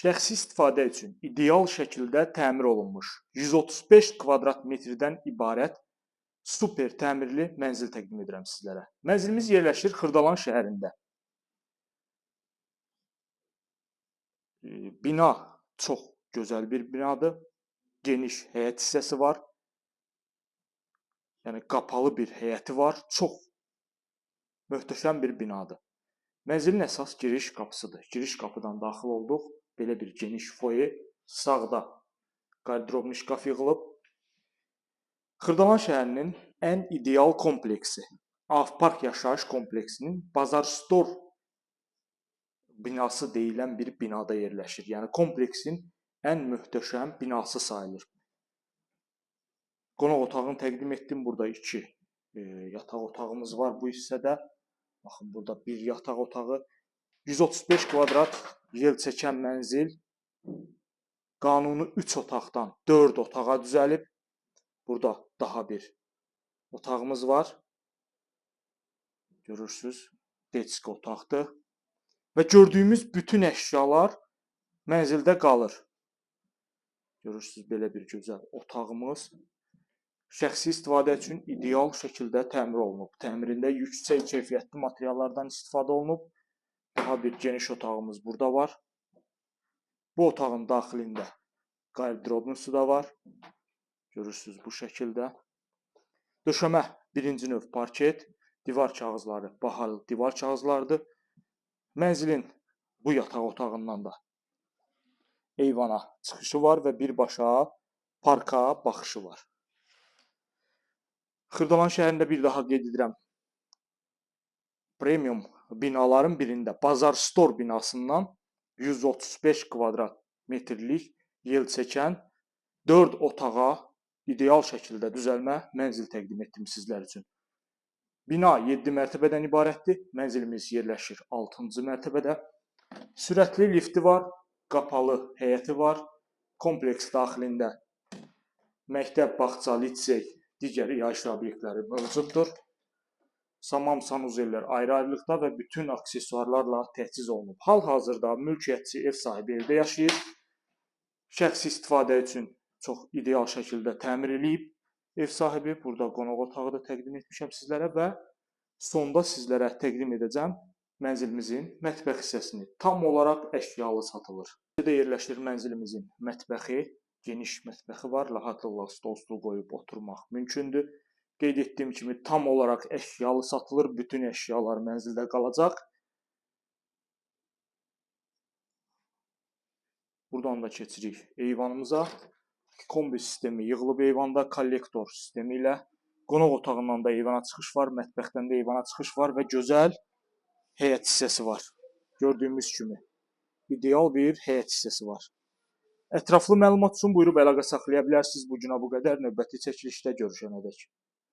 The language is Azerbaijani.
Şəxsi istifadə üçün ideal şəkildə təmir olunmuş 135 kvadrat metrdən ibarət super təmirli mənzil təqdim edirəm sizlərə. Mənzilimiz yerləşir Xırdalan şəhərində. Bina çox gözəl bir binadır. Geniş həyət hissəsi var. Yəni qapalı bir həyəti var. Çox möhtəşəm bir binadır. Mənzilin əsas giriş qapısıdır. Giriş qapıdan daxil olduq. Belə bir geniş foye, sağda qardıroblu şkaf yığılıb. Xırdalan şəhərinin ən ideal kompleksi, Avpark yaşayış kompleksinin Bazar Store binası deyilən bir binada yerləşir. Yəni kompleksin ən möhtəşəm binası sayılır. Qonaq otağını təqdim etdim. Burada 2 yataq otağımız var bu hissədə. Baxın, burada bir yataq otağı, 135 kvadrat yel çəkən mənzil qanuni 3 otaqdan 4 otağa düzəlib. Burada daha bir otağımız var. Görürsüz, detski otaqdır. Və gördüyümüz bütün əşyalar mənzildə qalır. Görürsüz, belə bir gözəl otağımız şəxsi istifadə üçün ideal şəkildə təmir olunub. Təmirində yüksək keyfiyyətli materiallardan istifadə olunub. Daha bir geniş otağımız burada var. Bu otağın daxilində qardıroblusu da var. Görürsüz bu şəkildə. Döşəmə birinci növ parket, divar kağızları bahalı divar kağızlarıdır. Mənzilin bu yataq otağından da eyvana çıxışı var və birbaşa parka baxışı var. Xırdalan şəhərində bir daha qeyd edirəm. Premium binaların birində Bazar Store binasından 135 kvadrat metrlik yel çəkən 4 otağa ideal şəkildə düzəlmə mənzil təqdim etdim sizlər üçün. Bina 7 mərtəbədən ibarətdir. Mənzilimiz yerləşir 6-cı mərtəbədə. Sürətli lifti var, qapalı həyəti var. Kompleks daxilində məktəb, bağça, lisey, digər yaşayış obyektləri mövcuddur. Samam sanuzellər ayrı-ayrılıqda və bütün aksesuarlarla təchiz olunub. Hal-hazırda mülkiyyətçi ev sahibi evdə yaşayır. Şəxsi istifadə üçün çox ideal şəkildə təmir edilib. Ev sahibi burada qonaq otağı da təqdim etmişəm sizlərə və sonda sizlərə təqdim edəcəm mənzilimizin mətbəx hissəsini. Tam olaraq əşyalı satılır. Burada yerləşir mənzilimizin mətbəxi. Geniş mətbəxi var. Rahatlıqla stol qoyub oturmaq mümkündür. Qeyd etdiyim kimi tam olaraq əşyalı satılır. Bütün əşyalar mənzildə qalacaq. Buradan da keçirik eyvanımıza. Kombi sistemi yığılıb eyvanda, kollektor sistemi ilə. Qonaq otağından da eyvana çıxış var, mətbəxdən də eyvana çıxış var və gözəl həyət hissəsi var. Gördüyümüz kimi ideal bir həyət hissəsi var. Ətraflı məlumat üçün buyurub əlaqə saxlaya bilərsiniz. Bu günə bu qədər. Növbəti çəkilişdə görüşənədək.